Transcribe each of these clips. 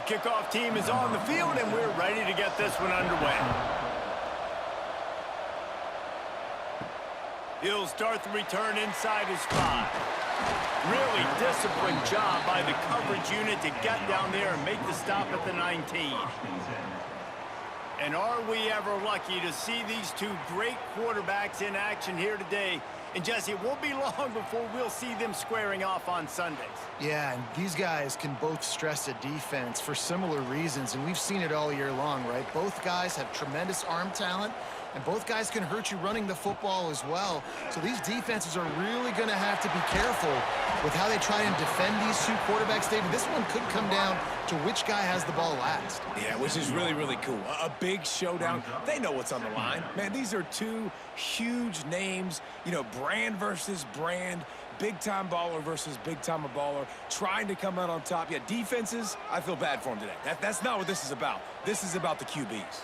kickoff team is on the field, and we're ready to get this one underway. He'll start the return inside his 5. Really disciplined job by the coverage unit to get down there and make the stop at the 19. And are we ever lucky to see these two great quarterbacks in action here today. And Jesse, it won't be long before we'll see them squaring off on Sundays. Yeah, and these guys can both stress a defense for similar reasons, and we've seen it all year long, right? Both guys have tremendous arm talent, and both guys can hurt you running the football as well. So these defenses are really going to have to be careful with how they try and defend these two quarterbacks, David. This one could come down to which guy has the ball last. Yeah, which is really, really cool. A big showdown. They know what's on the line. Man, these are two huge names, you know, brand versus brand, big-time baller versus big-time baller, trying to come out on top. Yeah, defenses, I feel bad for them today. That's not what this is about. This is about the QBs.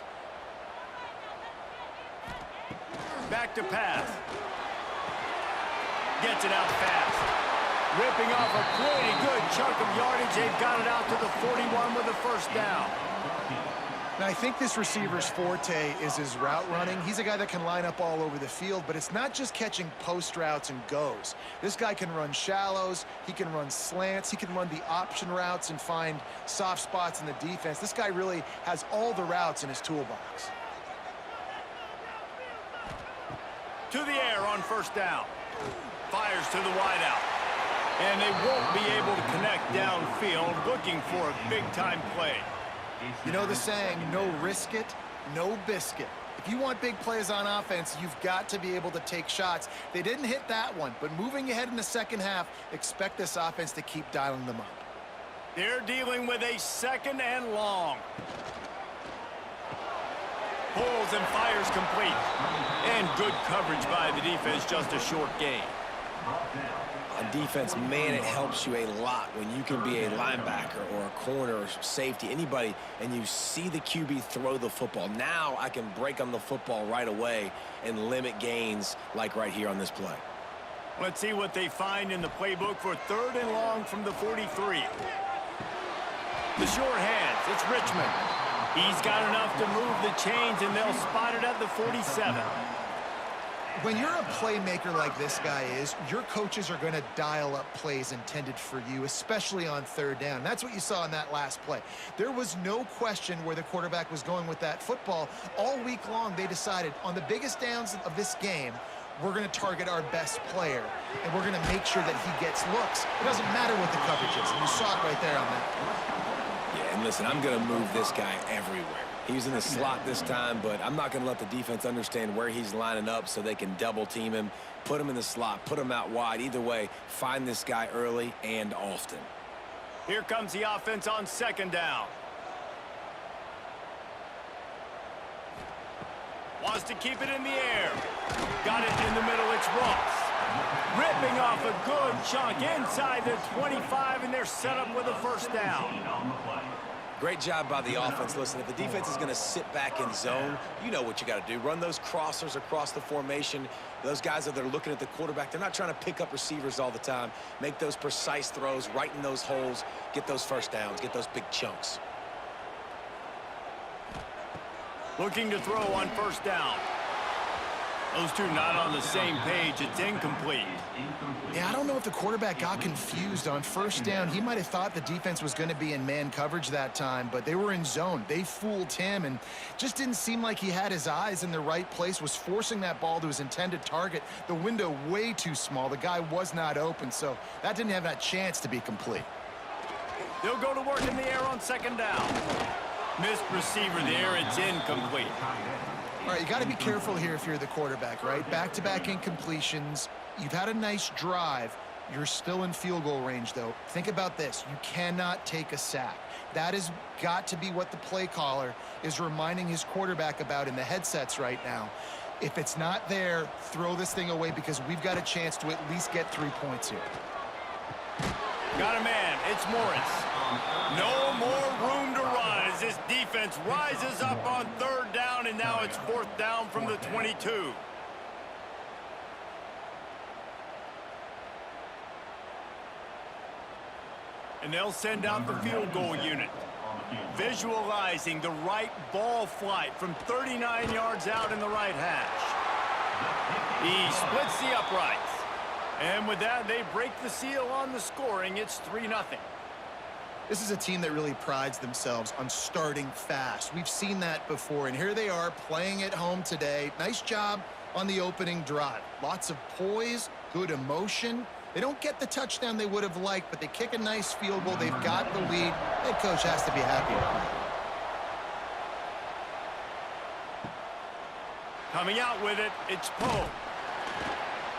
Back to pass. Gets it out fast. Ripping off a pretty good chunk of yardage. They've got it out to the 41 with a first down. Now, I think this receiver's forte is his route running. He's a guy that can line up all over the field, but it's not just catching post routes and goes. This guy can run shallows, he can run slants, he can run the option routes and find soft spots in the defense. This guy really has all the routes in his toolbox. To the air on first down. Fires to the wideout. And they won't be able to connect downfield, looking for a big-time play. You know the saying, no risk it, no biscuit. If you want big plays on offense, you've got to be able to take shots. They didn't hit that one, but moving ahead in the second half, expect this offense to keep dialing them up. They're dealing with a second and long. Pulls and fires complete. And good coverage by the defense, just a short gain. On defense, man, it helps you a lot when you can be a linebacker or a corner or safety, anybody, and you see the QB throw the football. Now I can break on the football right away and limit gains like right here on this play. Let's see what they find in the playbook for third and long from the 43. The short hands, it's Richmond. He's got enough to move the chains, and they'll spot it at the 47. When you're a playmaker like this guy is, your coaches are going to dial up plays intended for you, especially on third down. That's what you saw in that last play. There was no question where the quarterback was going with that football. All week long, they decided on the biggest downs of this game, we're going to target our best player, and we're going to make sure that he gets looks. It doesn't matter what the coverage is, and you saw it right there on that play. Yeah, and listen, I'm going to move this guy everywhere. He's in the slot this time, but I'm not going to let the defense understand where he's lining up so they can double team him, put him in the slot, put him out wide. Either way, find this guy early and often. Here comes the offense on second down. Wants to keep it in the air. Got it in the middle, it's Ross. Ripping off a good chunk inside the 25, and they're set up with a first down. Great job by the offense. Listen, if the defense is going to sit back in zone, you know what you got to do. Run those crossers across the formation. Those guys that are looking at the quarterback, they're not trying to pick up receivers all the time. Make those precise throws, right in those holes, get those first downs, get those big chunks. Looking to throw on first down. Those two not on the same page. It's incomplete. Yeah, I don't know if the quarterback got confused on first down. He might have thought the defense was going to be in man coverage that time, but they were in zone. They fooled him and just didn't seem like he had his eyes in the right place, was forcing that ball to his intended target. The window way too small. The guy was not open, so that didn't have that chance to be complete. They'll go to work in the air on second down. Missed receiver there. It's incomplete. All right, you got to be careful here if you're the quarterback, right? Back-to-back incompletions. You've had a nice drive. You're still in field goal range, though. Think about this. You cannot take a sack. That has got to be what the play caller is reminding his quarterback about in the headsets right now. If it's not there, throw this thing away because we've got a chance to at least get 3 points here. Got a man. It's Morris. No more room to run as this defense rises up on third down, and now it's fourth down from the 22. And they'll send out the field goal unit. Visualizing the right ball flight from 39 yards out in the right hash. He splits the uprights. And with that, they break the seal on the scoring. It's 3-0. This is a team that really prides themselves on starting fast. We've seen that before, and here they are playing at home today. Nice job on the opening drive. Lots of poise, good emotion. They don't get the touchdown they would have liked, but they kick a nice field goal. They've got the lead. Head coach has to be happy with that. Coming out with it, it's Poe.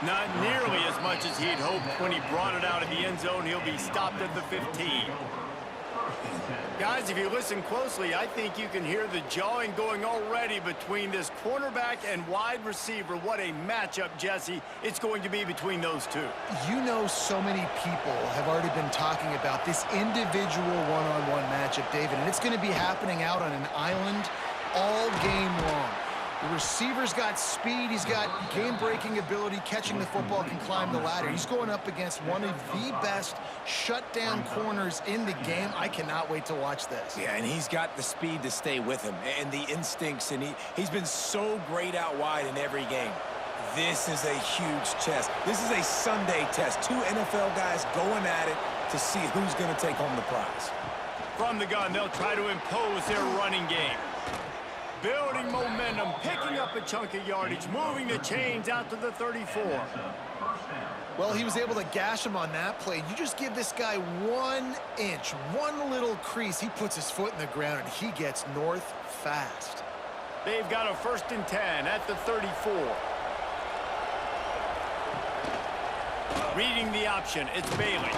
Not nearly as much as he'd hoped when he brought it out of the end zone. He'll be stopped at the 15. Guys, if you listen closely, I think you can hear the jawing going already between this cornerback and wide receiver. What a matchup, Jesse, it's going to be between those two. You know, so many people have already been talking about this individual one-on-one matchup, David, and it's going to be happening out on an island all game long. The receiver's got speed. He's got game-breaking ability. Catching the football, can climb the ladder. He's going up against one of the best shutdown corners in the game. I cannot wait to watch this. Yeah, and he's got the speed to stay with him and the instincts, and he's been so great out wide in every game. This is a huge test. This is a Sunday test. Two NFL guys going at it to see who's going to take home the prize. From the gun, they'll try to impose their running game. Building momentum, picking up a chunk of yardage, moving the chains out to the 34. Well, he was able to gash him on that play. You just give this guy 1 inch, one little crease. He puts his foot in the ground, and he gets north fast. They've got a 1st and 10 at the 34. Reading the option, it's Bailey.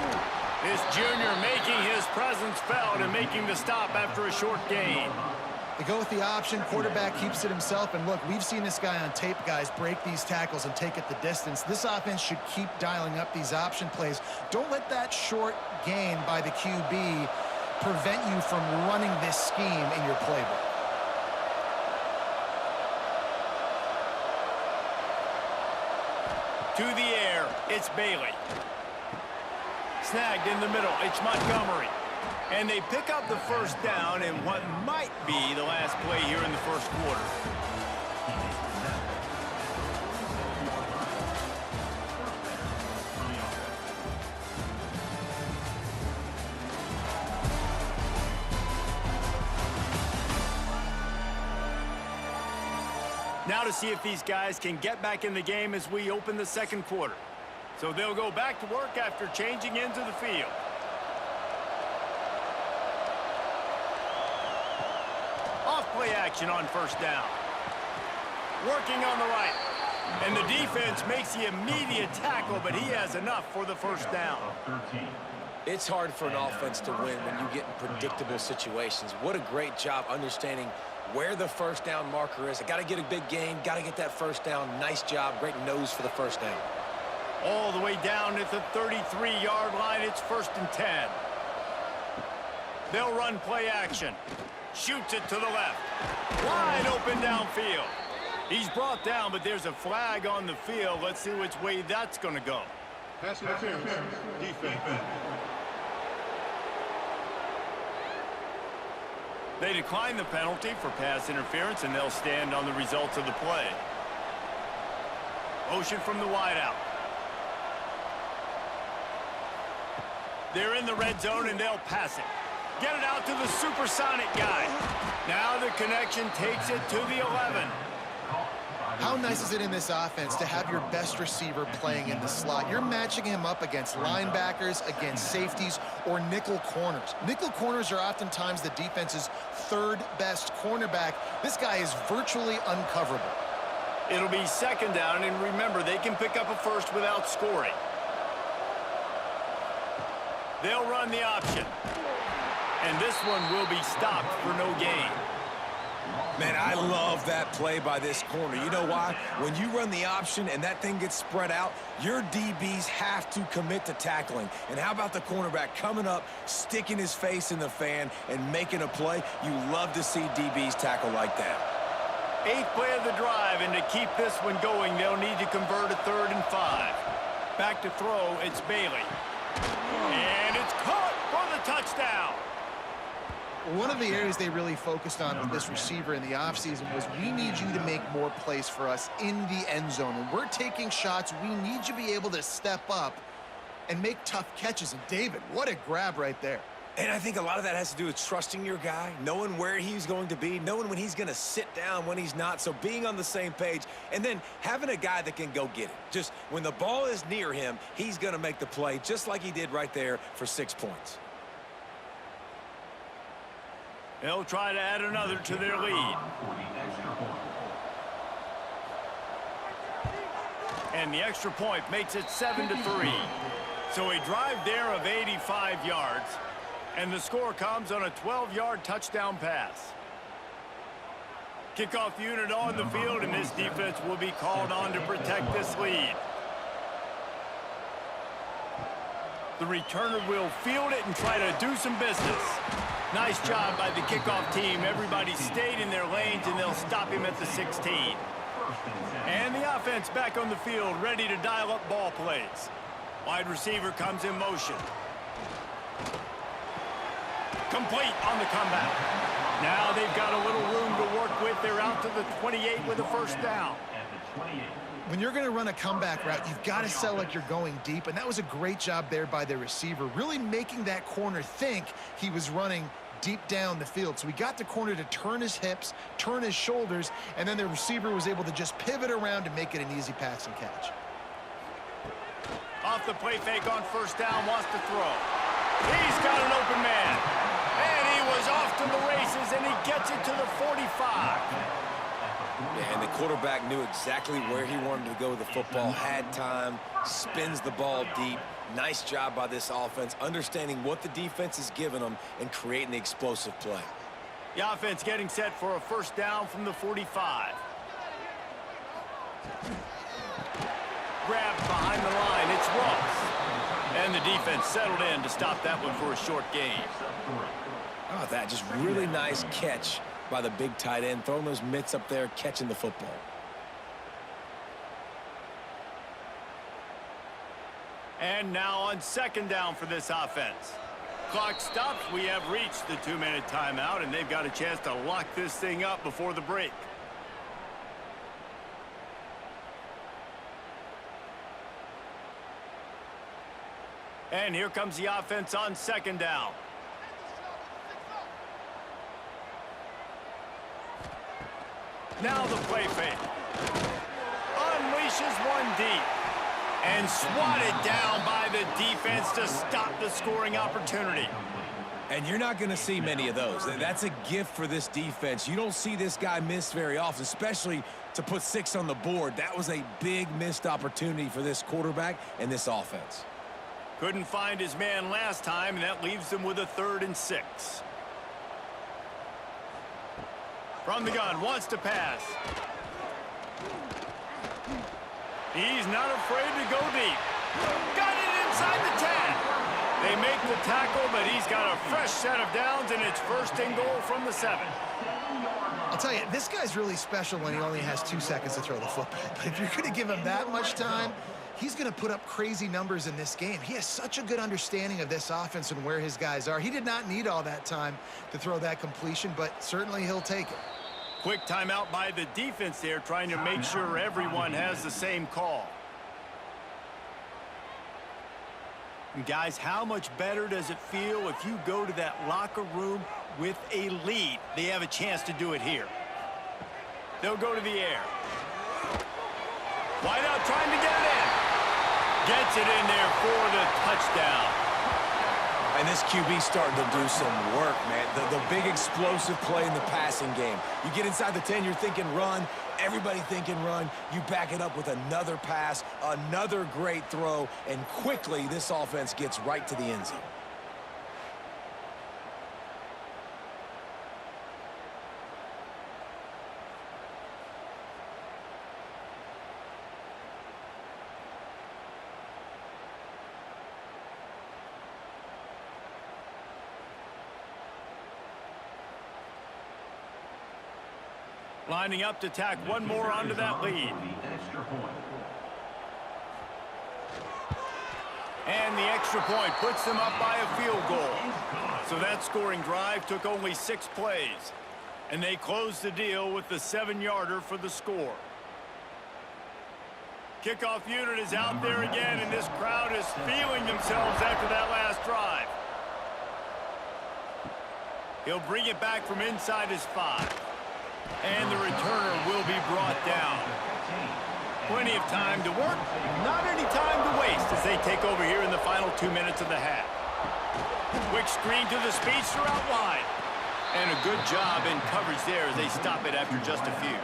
This junior making his presence felt and making the stop after a short gain. They go with the option. Quarterback keeps it himself. And look, we've seen this guy on tape, guys, break these tackles and take it the distance. This offense should keep dialing up these option plays. Don't let that short gain by the QB prevent you from running this scheme in your playbook. To the air, it's Bailey. Snagged in the middle, it's Montgomery. And they pick up the 1st down in what might be the last play here in the 1st quarter. Now to see if these guys can get back in the game as we open the 2nd quarter. So they'll go back to work after changing into the field. Play action on 1st down. Working on the right. And the defense makes the immediate tackle, but he has enough for the 1st down. It's hard for an offense to win when you get in predictable situations. What a great job understanding where the 1st down marker is. I got to get a big gain, got to get that 1st down. Nice job, great nose for the 1st down. All the way down at the 33-yard line, it's 1st and 10. They'll run play action. Shoots it to the left. Wide open downfield. He's brought down, but there's a flag on the field. Let's see which way that's going to go. Pass interference. Defense. They decline the penalty for pass interference, and they'll stand on the results of the play. Motion from the wideout. They're in the red zone, and they'll pass it. Get it out to the supersonic guy. Now the connection takes it to the 11. How nice is it in this offense to have your best receiver playing in the slot? You're matching him up against linebackers, against safeties, or nickel corners. Nickel corners are oftentimes the defense's 3rd best cornerback. This guy is virtually uncoverable. It'll be 2nd down, and remember, they can pick up a 1st without scoring. They'll run the option. And this one will be stopped for no gain. Man, I love that play by this corner. You know why? When you run the option and that thing gets spread out, your DBs have to commit to tackling. And how about the cornerback coming up, sticking his face in the fan, and making a play? You love to see DBs tackle like that. 8th play of the drive, and to keep this one going, they'll need to convert a 3rd and 5. Back to throw, it's Bailey. And it's caught for the touchdown. One of the areas they really focused on with this receiver in the offseason was we need you to make more plays for us in the end zone. When we're taking shots, we need you to be able to step up and make tough catches. And David, what a grab right there. And I think a lot of that has to do with trusting your guy, knowing where he's going to be, knowing when he's going to sit down, when he's not, so being on the same page, and then having a guy that can go get it. Just when the ball is near him, he's going to make the play, just like he did right there for 6 points. They'll try to add another to their lead. And the extra point makes it 7-3. So a drive there of 85 yards. And the score comes on a 12-yard touchdown pass. Kickoff unit on the field, and this defense will be called on to protect this lead. The returner will field it and try to do some business. Nice job by the kickoff team. Everybody stayed in their lanes, and they'll stop him at the 16. And the offense back on the field, ready to dial up ball plays. Wide receiver comes in motion. Complete on the comeback. Now they've got a little room to work with. They're out to the 28 with a first down. When you're going to run a comeback route, you've got to sell like you're going deep, and that was a great job there by the receiver, really making that corner think he was running deep down the field. So we got the corner to turn his hips, turn his shoulders, and then the receiver was able to just pivot around and make it an easy pass and catch. Off the play fake on first down, wants to throw. He's got an open man. And he was off to the races, and he gets it to the 45. And the quarterback knew exactly where he wanted to go with the football, had time, spins the ball deep. Nice job by this offense, understanding what the defense is giving them and creating the explosive play. The offense getting set for a first down from the 45. Grabbed behind the line, it's Ross. And the defense settled in to stop that one for a short gain. How about that? Just really nice catch by the big tight end, throwing those mitts up there, catching the football. And now on second down for this offense. Clock stops. We have reached the 2-minute timeout, and they've got a chance to lock this thing up before the break. And here comes the offense on second down. Now the play fake. Unleashes one deep. And swatted down by the defense to stop the scoring opportunity. And you're not going to see many of those. That's a gift for this defense. You don't see this guy miss very often, especially to put 6 on the board. That was a big missed opportunity for this quarterback and this offense. Couldn't find his man last time, and that leaves them with a 3rd and 6. From the gun, wants to pass. He's not afraid to go deep. Got it inside the 10. They make the tackle, but he's got a fresh set of downs, and it's 1st and goal from the 7. I'll tell you, this guy's really special when he only has 2 seconds to throw the football. But if you're going to give him that much time, he's going to put up crazy numbers in this game. He has such a good understanding of this offense and where his guys are. He did not need all that time to throw that completion, but certainly he'll take it. Quick timeout by the defense there, trying to make sure everyone has the same call. And guys, how much better does it feel if you go to that locker room with a lead? They have a chance to do it here. They'll go to the air. Wide out, trying to get it in. Gets it in there for the touchdown. And this QB starting to do some work, man. The big explosive play in the passing game. You get inside the 10, you're thinking run. Everybody thinking run. You back it up with another pass, another great throw, and quickly this offense gets right to the end zone. Lining up to tack one more onto that lead. And the extra point puts them up by a field goal. So that scoring drive took only 6 plays. And they closed the deal with the 7-yarder for the score. Kickoff unit is out there again, and this crowd is feeling themselves after that last drive. He'll bring it back from inside his 5. And the returner will be brought down. Plenty of time to work, not any time to waste as they take over here in the final 2 minutes of the half. Quick screen to the speedster out wide. And a good job in coverage there as they stop it after just a few.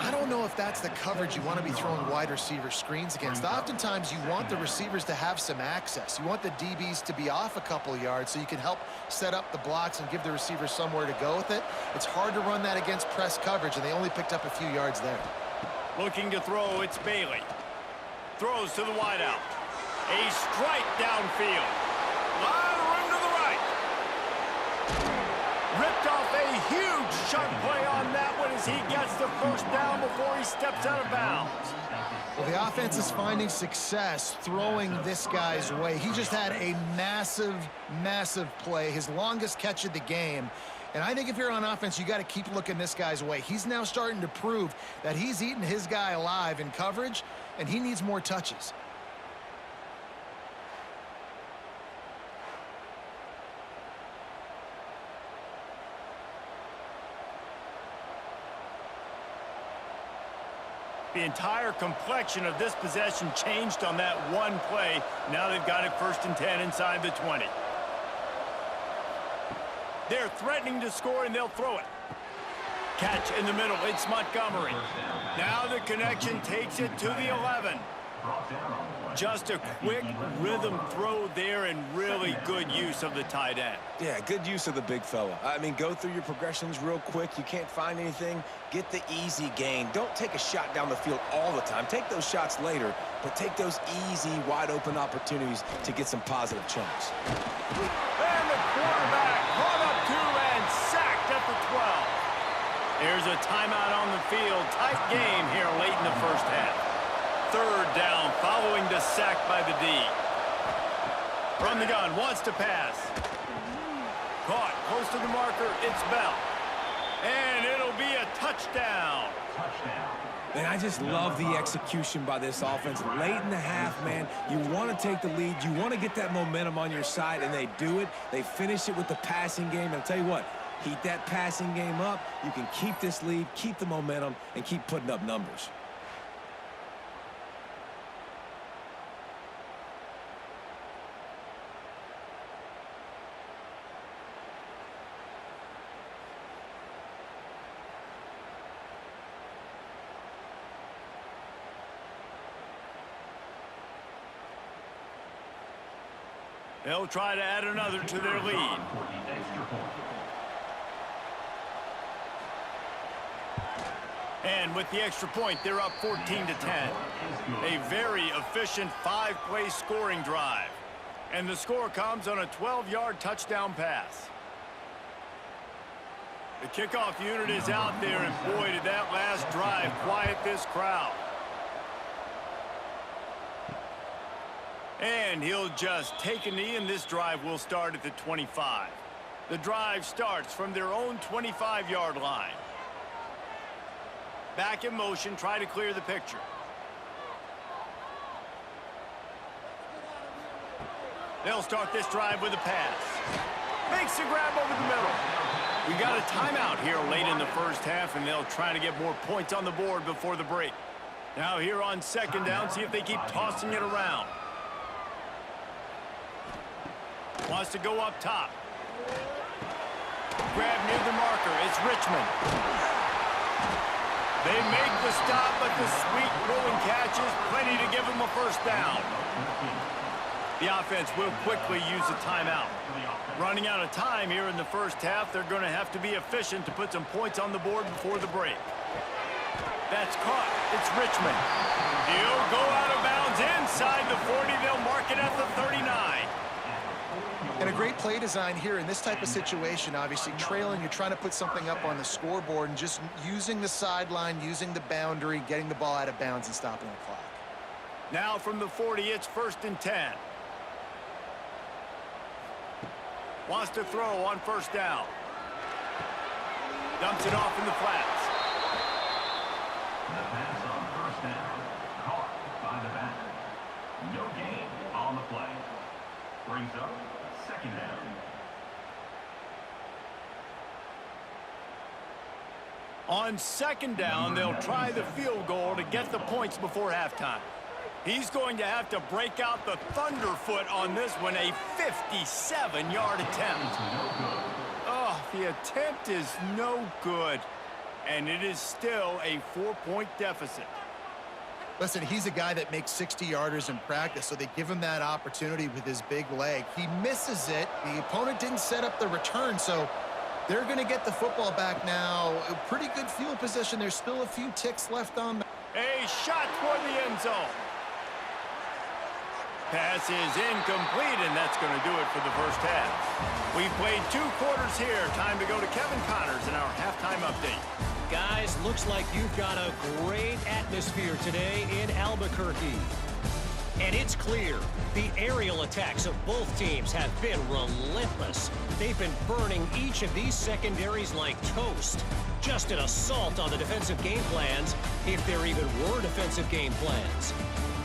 I don't know if that's the coverage you want to be throwing wide receiver screens against. Oftentimes, you want the receivers to have some access. You want the DBs to be off a couple yards so you can help set up the blocks and give the receivers somewhere to go with it. It's hard to run that against press coverage, and they only picked up a few yards there. Looking to throw, it's Bailey. Throws to the wideout. A strike downfield. Lot of room to the right. Ripped off a huge shot play on that one as he gets the first down before he steps out of bounds. Well, the offense is finding success throwing this guy's way. He just had a massive, massive play, his longest catch of the game. And I think if you're on offense, you got to keep looking this guy's way. He's now starting to prove that he's eating his guy alive in coverage, and he needs more touches. The entire complexion of this possession changed on that one play. Now they've got it 1st and 10 inside the 20. They're threatening to score, and they'll throw it. Catch in the middle. It's Montgomery. Now the connection takes it to the 11. Just a quick rhythm throw there and really good use of the tight end. Yeah, good use of the big fella. I mean, go through your progressions real quick. You can't find anything. Get the easy gain. Don't take a shot down the field all the time. Take those shots later, but take those easy, wide-open opportunities to get some positive chunks. And the quarterback caught up to and sacked at the 12. There's a timeout on the field. Tight game here late in the first half. 3rd down following the sack by the D. From the gun, wants to pass. Caught close to the marker, it's Bell. And it'll be a touchdown. Man, I just love the execution by this offense. Late in the half, man, you want to take the lead. You want to get that momentum on your side, and they do it. They finish it with the passing game. And I'll tell you what, heat that passing game up. You can keep this lead, keep the momentum, and keep putting up numbers. They'll try to add another to their lead. And with the extra point, they're up 14-10. A very efficient 5-play scoring drive. And the score comes on a 12-yard touchdown pass. The kickoff unit is out there, and boy, did that last drive quiet this crowd. And he'll just take a knee, and this drive will start at the 25. The drive starts from their own 25-yard line. Back in motion, try to clear the picture. They'll start this drive with a pass. Makes the grab over the middle. We got a timeout here late in the first half, and they'll try to get more points on the board before the break. Now here on 2nd down, see if they keep tossing it around. Wants to go up top. Grab near the marker. It's Richmond. They make the stop, but the sweet rolling catch is plenty to give them a first down. The offense will quickly use a timeout. Running out of time here in the first half, they're going to have to be efficient to put some points on the board before the break. That's caught. It's Richmond. He'll go out of bounds inside the 40. They'll mark it at the 39. And a great play design here in this type of situation. Obviously trailing, you're trying to put something up on the scoreboard, and just using the sideline, using the boundary, getting the ball out of bounds and stopping the clock. Now from the 40, it's 1st and 10. Wants to throw on first down. Dumps it off in the flats. The pass on first down. Caught by the back. No gain on the play. Brings up second down. On second down, they'll try the field goal to get the points before halftime. He's going to have to break out the thunderfoot on this one, a 57-yard attempt. Oh, the attempt is no good, and it is still a 4-point deficit. Listen, he's a guy that makes 60-yarders in practice, so they give him that opportunity with his big leg. He misses it. The opponent didn't set up the return, so they're going to get the football back now. A pretty good field position. There's still a few ticks left on. A shot toward the end zone. Pass is incomplete, and that's going to do it for the first half. We've played 2 quarters here. Time to go to Kevin Connors in our halftime update. Guys, looks like you've got a great atmosphere today in Albuquerque. And it's clear, the aerial attacks of both teams have been relentless. They've been burning each of these secondaries like toast. Just an assault on the defensive game plans, if there even were defensive game plans.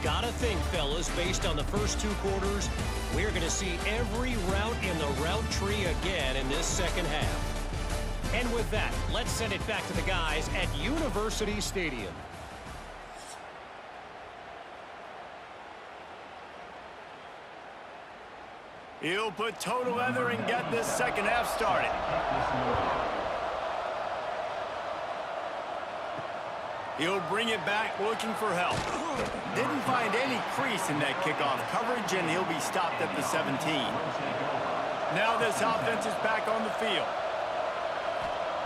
Gotta think, fellas, based on the first 2 quarters, we're going to see every route in the route tree again in this second half. And with that, let's send it back to the guys at University Stadium. He'll put total leather and get this second half started. He'll bring it back looking for help. Didn't find any crease in that kickoff coverage, and he'll be stopped at the 17. Now this offense is back on the field.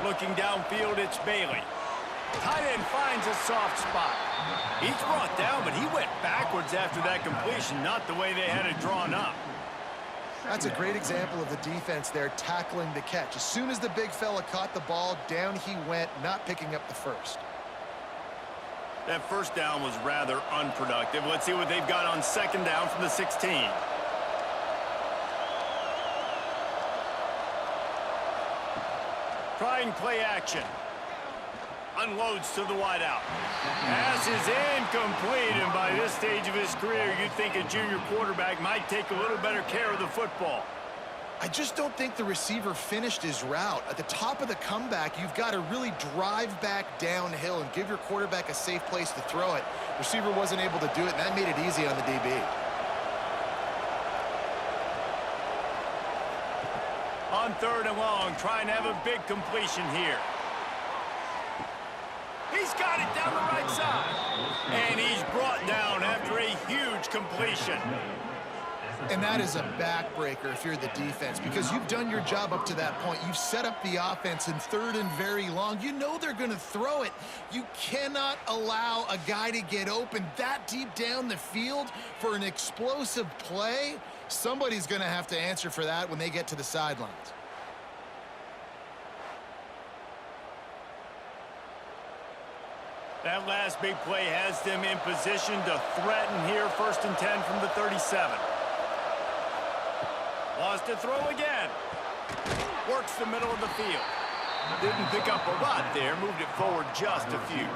Looking downfield, it's Bailey. Tight end finds a soft spot. He's brought down, but he went backwards after that completion, not the way they had it drawn up. That's a great example of the defense there tackling the catch. As soon as the big fella caught the ball, down he went, not picking up the first. That first down was rather unproductive. Let's see what they've got on second down from the 16. Trying play action. Unloads to the wideout. Pass is incomplete, and by this stage of his career, you'd think a junior quarterback might take a little better care of the football. I just don't think the receiver finished his route. At the top of the comeback, you've got to really drive back downhill and give your quarterback a safe place to throw it. The receiver wasn't able to do it, and that made it easy on the DB. On third and long, trying to have a big completion here. He's got it down the right side. And he's brought down after a huge completion. And that is a backbreaker if you're the defense, because you've done your job up to that point. You've set up the offense in third and very long. You know they're going to throw it. You cannot allow a guy to get open that deep down the field for an explosive play. Somebody's going to have to answer for that when they get to the sidelines. That last big play has them in position to threaten here, 1st and 10 from the 37. Lost to throw again. Works the middle of the field. Didn't pick up a lot there, moved it forward just a few.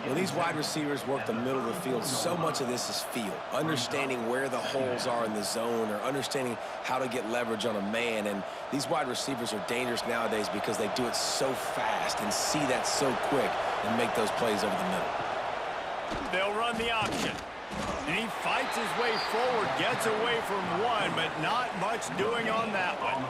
When these wide receivers work the middle of the field, so much of this is feel. Understanding where the holes are in the zone, or understanding how to get leverage on a man. And these wide receivers are dangerous nowadays because they do it so fast and see that so quick and make those plays over the middle. They'll run the option. And he fights his way forward, gets away from one, but not much doing on that one.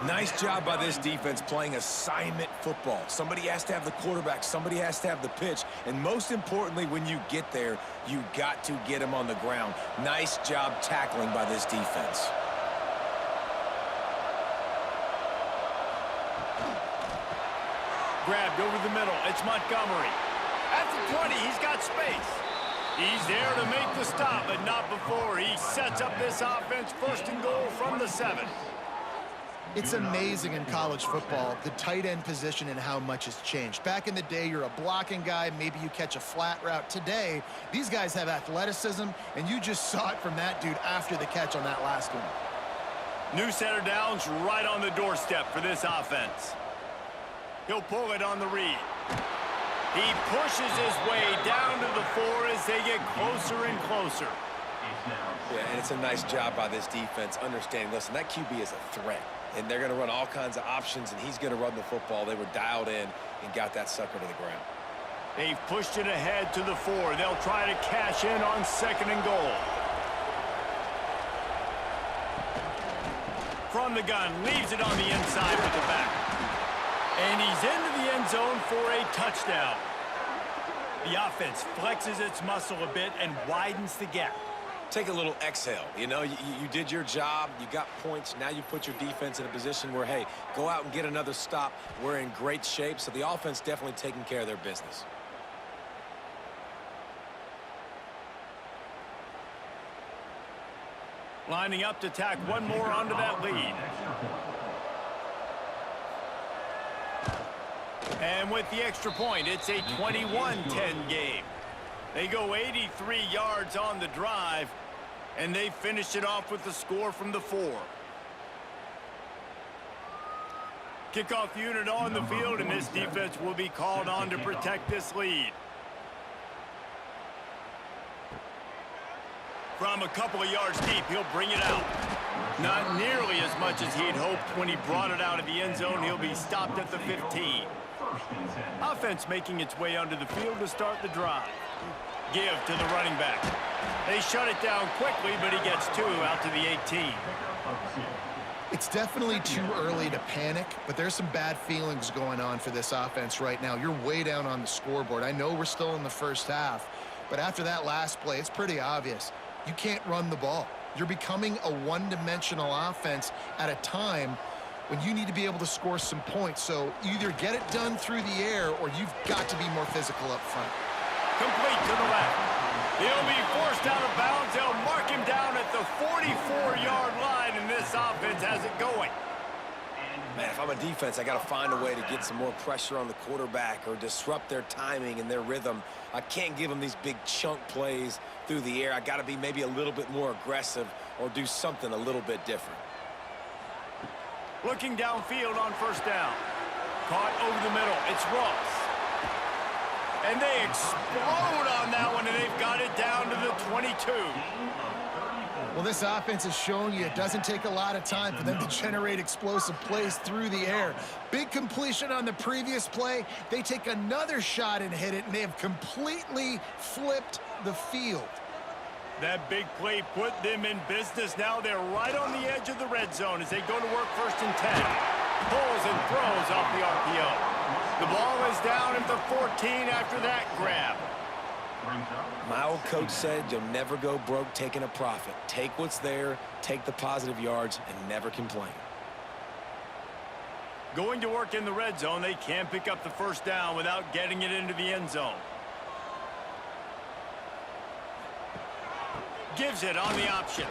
Nice job by this defense playing assignment football. Somebody has to have the quarterback, somebody has to have the pitch, and most importantly, when you get there, you got to get him on the ground. Nice job tackling by this defense. Grabbed over the middle. It's Montgomery. At the 20, he's got space. He's there to make the stop, but not before. He sets up this offense, 1st and goal from the 7. It's amazing in college football, the tight end position and how much has changed. Back in the day, you're a blocking guy, maybe you catch a flat route. Today, these guys have athleticism, and you just saw it from that dude after the catch on that last one. New set of downs right on the doorstep for this offense. He'll pull it on the read. He pushes his way down to the 4 as they get closer and closer. Yeah, and it's a nice job by this defense understanding, listen, that QB is a threat, and they're going to run all kinds of options, and he's going to run the football. They were dialed in and got that sucker to the ground. They've pushed it ahead to the 4. They'll try to cash in on 2nd and goal. From the gun, leaves it on the inside with the back. And he's into the end zone for a touchdown. The offense flexes its muscle a bit and widens the gap. Take a little exhale. You know, you did your job. You got points. Now you put your defense in a position where, hey, go out and get another stop. We're in great shape, so the offense definitely taking care of their business. Lining up to tack one more onto that lead. And with the extra point, it's a 21-10 game. They go 83 yards on the drive, and they finish it off with the score from the 4. Kickoff unit on the field, and this defense will be called on to protect this lead. From a couple of yards deep, he'll bring it out. Not nearly as much as he'd hoped when he brought it out of the end zone. He'll be stopped at the 15. Offense making its way onto the field to start the drive. Give to the running back. They shut it down quickly, but he gets 2 out to the 18. It's definitely too early to panic, but there's some bad feelings going on for this offense right now. You're way down on the scoreboard. I know we're still in the first half, but after that last play, it's pretty obvious. You can't run the ball. You're becoming a one-dimensional offense at a time when you need to be able to score some points. So either get it done through the air or you've got to be more physical up front. Complete to the left. He'll be forced out of bounds. They'll mark him down at the 44-yard line, and this offense has it going. Man, if I'm a defense, I got to find a way to get some more pressure on the quarterback or disrupt their timing and their rhythm. I can't give them these big chunk plays through the air. I got to be maybe a little bit more aggressive or do something a little bit different. Looking downfield on first down. Caught over the middle. It's Ross. And they explode on that one, and they've got it down to the 22. Well, this offense has shown you it doesn't take a lot of time for them to generate explosive plays through the air. Big completion on the previous play. They take another shot and hit it, and they have completely flipped the field. That big play put them in business. Now they're right on the edge of the red zone as they go to work 1st and 10. Pulls and throws off the RPO. The ball is down at the 14 after that grab. My old coach said you'll never go broke taking a profit. Take what's there, take the positive yards, and never complain. Going to work in the red zone, they can't pick up the first down without getting it into the end zone. Gives it on the option.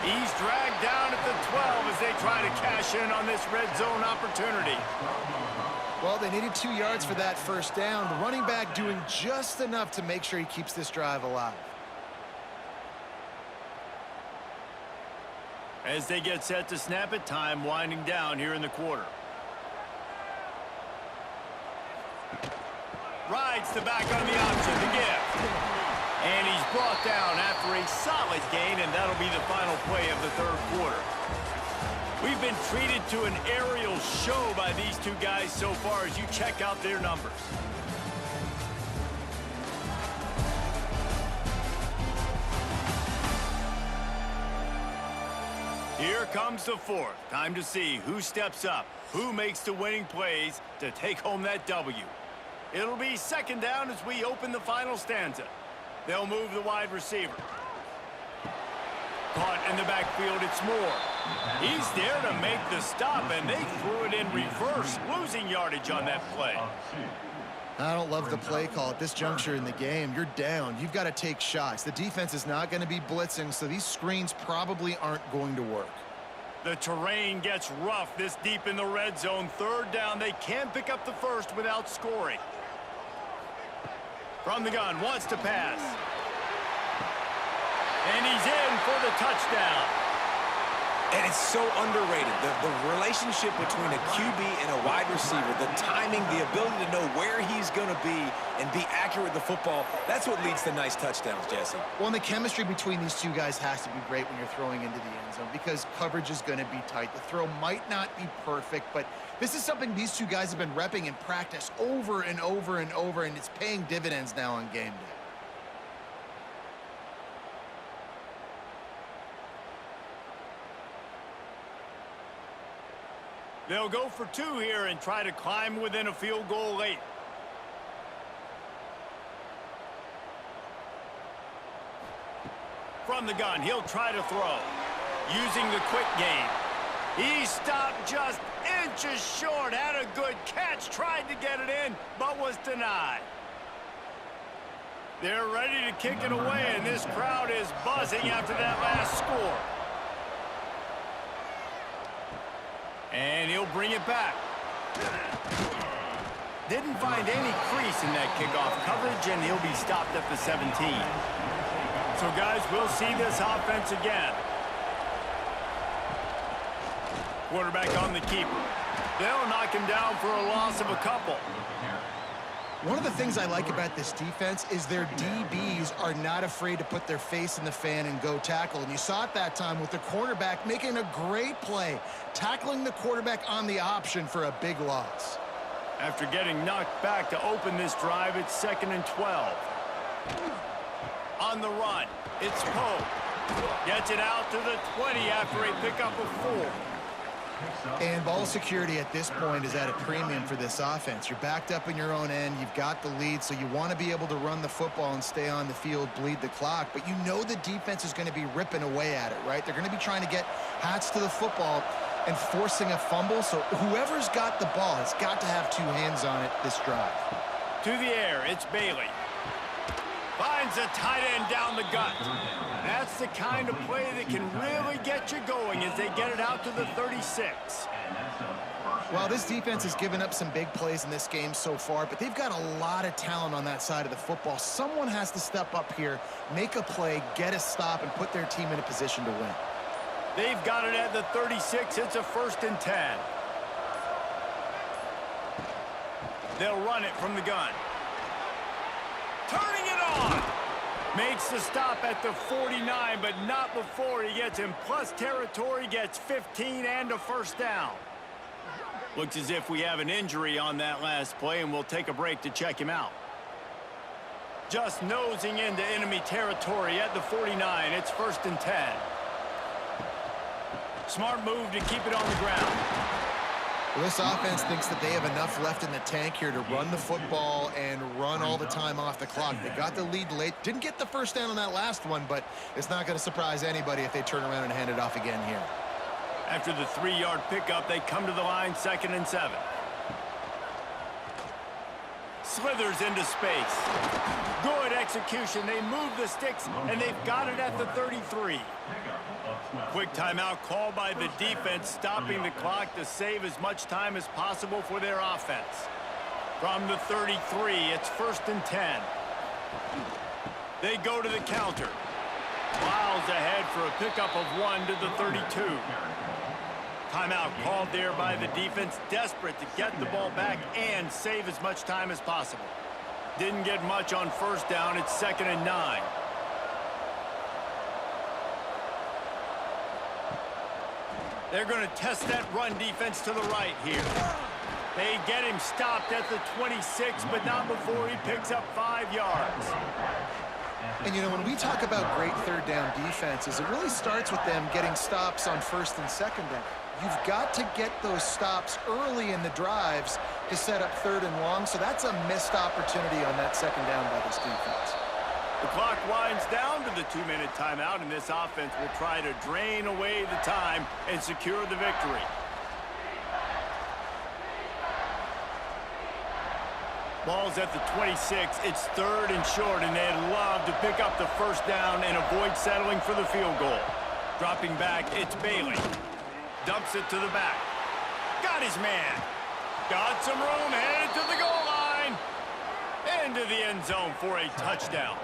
He's dragged down at the 12 as they try to cash in on this red zone opportunity. Well, they needed 2 yards for that first down. The running back doing just enough to make sure he keeps this drive alive. As they get set to snap it, time winding down here in the quarter. Rides the back on the option to give. And he's brought down after a solid gain, and that'll be the final play of the third quarter. We've been treated to an aerial show by these two guys so far as you check out their numbers. Here comes the fourth. Time to see who steps up, who makes the winning plays to take home that W. It'll be 2nd down as we open the final stanza. They'll move the wide receiver. Caught in the backfield, it's Moore. He's there to make the stop, and they threw it in reverse, losing yardage on that play. I don't love the play call at this juncture in the game. You're down. You've got to take shots. The defense is not going to be blitzing, so these screens probably aren't going to work. The terrain gets rough this deep in the red zone. 3rd down, they can't pick up the first without scoring. From the gun, wants to pass. And he's in for the touchdown. And it's so underrated. The relationship between a QB and a wide receiver, the timing, the ability to know where he's going to be and be accurate with the football, that's what leads to nice touchdowns, Jesse. Well, and the chemistry between these two guys has to be great when you're throwing into the end zone because coverage is going to be tight. The throw might not be perfect, but this is something these two guys have been repping in practice over and over and over, and it's paying dividends now on game day. They'll go for 2 here and try to climb within a field goal late. From the gun, he'll try to throw. Using the quick game. He stopped just inches short. Had a good catch. Tried to get it in, but was denied. They're ready to kick it away, and this crowd is buzzing after that last score. And he'll bring it back. Didn't find any crease in that kickoff coverage, and he'll be stopped at the 17. So, guys, we'll see this offense again. Quarterback on the keeper. They'll knock him down for a loss of a couple. One of the things I like about this defense is their DBs are not afraid to put their face in the fan and go tackle. And you saw it that time with the cornerback making a great play, tackling the quarterback on the option for a big loss. After getting knocked back to open this drive, it's 2nd and 12. On the run, it's Poe. Gets it out to the 20 after a pickup of 4. And ball security at this point is at a premium for this offense. You're backed up in your own end. You've got the lead, so you want to be able to run the football and stay on the field, bleed the clock. But you know the defense is going to be ripping away at it, right? They're going to be trying to get hats to the football and forcing a fumble. So whoever's got the ball has got to have 2 hands on it this drive. To the air, it's Bailey. Finds a tight end down the gut. That's the kind of play that can really get you going as they get it out to the 36. Well, this defense has given up some big plays in this game so far, but they've got a lot of talent on that side of the football. Someone has to step up here, make a play, get a stop, and put their team in a position to win. They've got it at the 36. It's a 1st and 10. They'll run it from the gun. Turning it on. Makes the stop at the 49, but not before he gets in plus territory, gets 15 and a 1st down. Looks as if we have an injury on that last play, and we'll take a break to check him out. Just nosing into enemy territory at the 49. It's 1st and 10. Smart move to keep it on the ground. Well, this offense thinks that they have enough left in the tank here to run the football and run all the time off the clock. They got the lead late. Didn't get the 1st down on that last one, but it's not going to surprise anybody if they turn around and hand it off again here. After the 3-yard pickup, they come to the line, 2nd and 7. Slithers into space. Good execution. They move the sticks, and they've got it at the 33. Quick timeout called by the defense, stopping the clock to save as much time as possible for their offense. From the 33, it's 1st and 10. They go to the counter. Miles ahead for a pickup of 1 to the 32. Timeout called there by the defense, desperate to get the ball back and save as much time as possible. Didn't get much on 1st down. It's 2nd and 9. They're going to test that run defense to the right here. They get him stopped at the 26, but not before he picks up 5 yards. And, you know, when we talk about great 3rd down defenses, it really starts with them getting stops on 1st and 2nd down. You've got to get those stops early in the drives to set up 3rd and long, so that's a missed opportunity on that 2nd down by this defense. The clock winds down to the 2-minute timeout, and this offense will try to drain away the time and secure the victory. Ball's at the 26. It's 3rd and short, and they'd love to pick up the 1st down and avoid settling for the field goal. Dropping back, it's Bailey. Dumps it to the back. Got his man. Got some room, headed to the goal line. Into the end zone for a touchdown.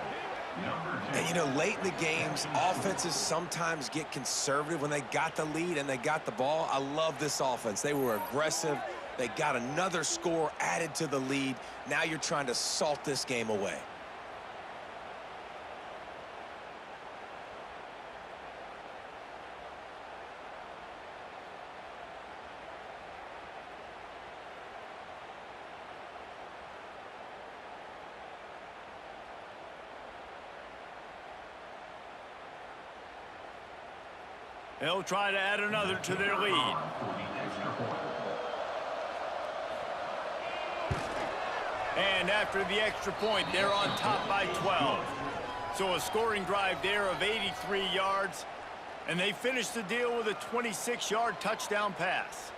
And, you know, late in the games, offenses sometimes get conservative when they got the lead and they got the ball. I love this offense. They were aggressive. They got another score added to the lead. Now you're trying to salt this game away. They'll try to add another to their lead. And after the extra point, they're on top by 12. So a scoring drive there of 83 yards. And they finish the deal with a 26-yard touchdown pass.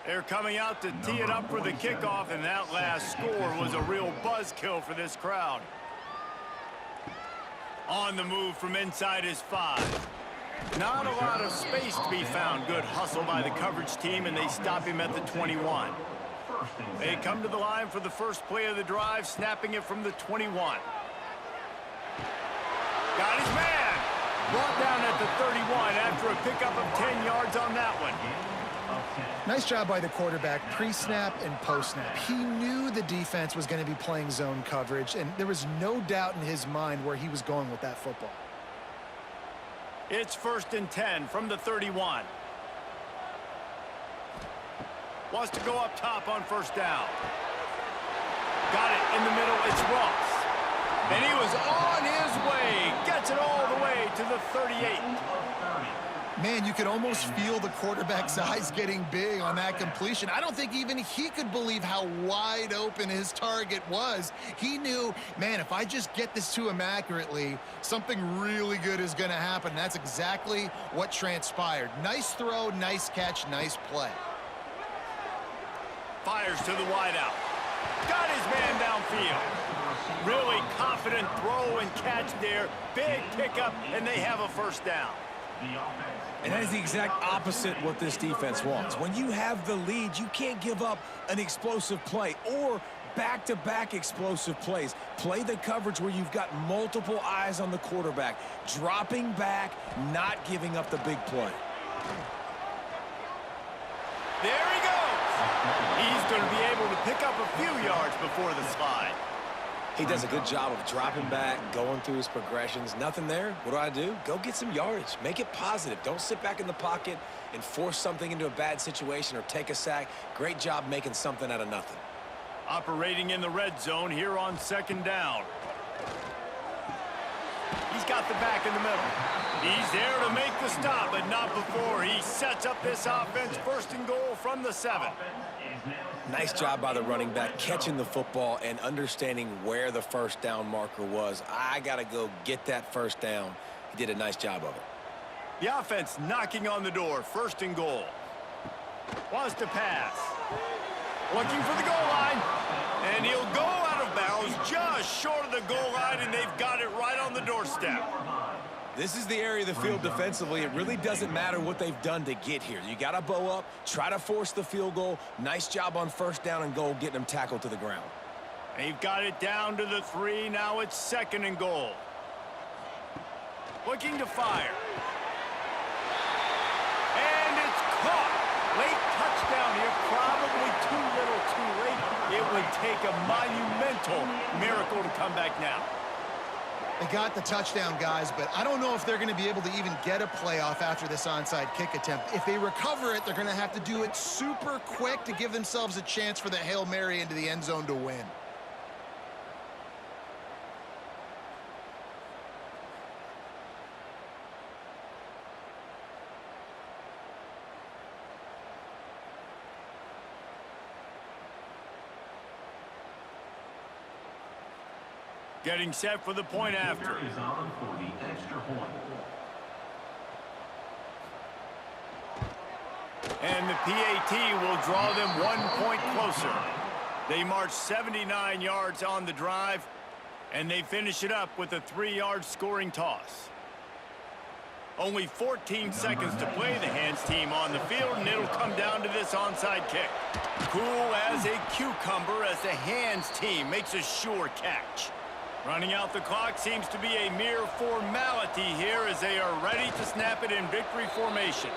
They're coming out to tee it up for the kickoff, and that last score was a real buzzkill for this crowd. On the move from inside his 5. Not a lot of space to be found. Good hustle by the coverage team, and they stop him at the 21. They come to the line for the first play of the drive, snapping it from the 21. Got his man. Brought down at the 31 after a pickup of 10 yards on that one. Nice job by the quarterback, pre-snap and post-snap. He knew the defense was going to be playing zone coverage, and there was no doubt in his mind where he was going with that football. It's 1st and 10 from the 31. Wants to go up top on first down. Got it in the middle. It's Ross. And he was on his way. Gets it all the way to the 38. Man, you could almost feel the quarterback's eyes getting big on that completion. I don't think even he could believe how wide open his target was. He knew, man, if I just get this to him accurately, something really good is going to happen. And that's exactly what transpired. Nice throw, nice catch, nice play. Fires to the wideout. Got his man downfield. Really confident throw and catch there. Big pickup, and they have a first down. And that is the exact opposite what this defense wants. When you have the lead, you can't give up an explosive play or back-to-back explosive plays. Play the coverage where you've got multiple eyes on the quarterback, dropping back, not giving up the big play. There he goes. He's going to be able to pick up a few yards before the slide. He does a good job of dropping back, going through his progressions. Nothing there. What do? Go get some yardage. Make it positive. Don't sit back in the pocket and force something into a bad situation or take a sack. Great job making something out of nothing. Operating in the red zone here on 2nd down. He's got the back in the middle. He's there to make the stop, but not before he sets up this offense. 1st and goal from the 7. Nice job by the running back, catching the football and understanding where the first down marker was. I got to go get that first down. He did a nice job of it. The offense knocking on the door. 1st and goal. Wants to pass. Looking for the goal line. And he'll go out of bounds just short of the goal line, and they've got it right on the doorstep. This is the area of the field defensively. It really doesn't matter what they've done to get here. You got to bow up, try to force the field goal. Nice job on 1st down and goal, getting them tackled to the ground. They've got it down to the 3. Now it's 2nd and goal. Looking to fire. And it's caught. Late touchdown here. Probably too little too late. It would take a monumental miracle to come back now. They got the touchdown, guys, but I don't know if they're going to be able to even get a playoff after this onside kick attempt. If they recover it, they're going to have to do it super quick to give themselves a chance for the Hail Mary into the end zone to win. Getting set for the point after. Is on for the extra point. And the PAT will draw them 1 point closer. They march 79 yards on the drive, and they finish it up with a 3-yard scoring toss. Only 14 seconds to play. The hands team on the field, and it'll come down to this onside kick. Cool as a cucumber as the hands team makes a sure catch. Running out the clock seems to be a mere formality here as they are ready to snap it in victory formation.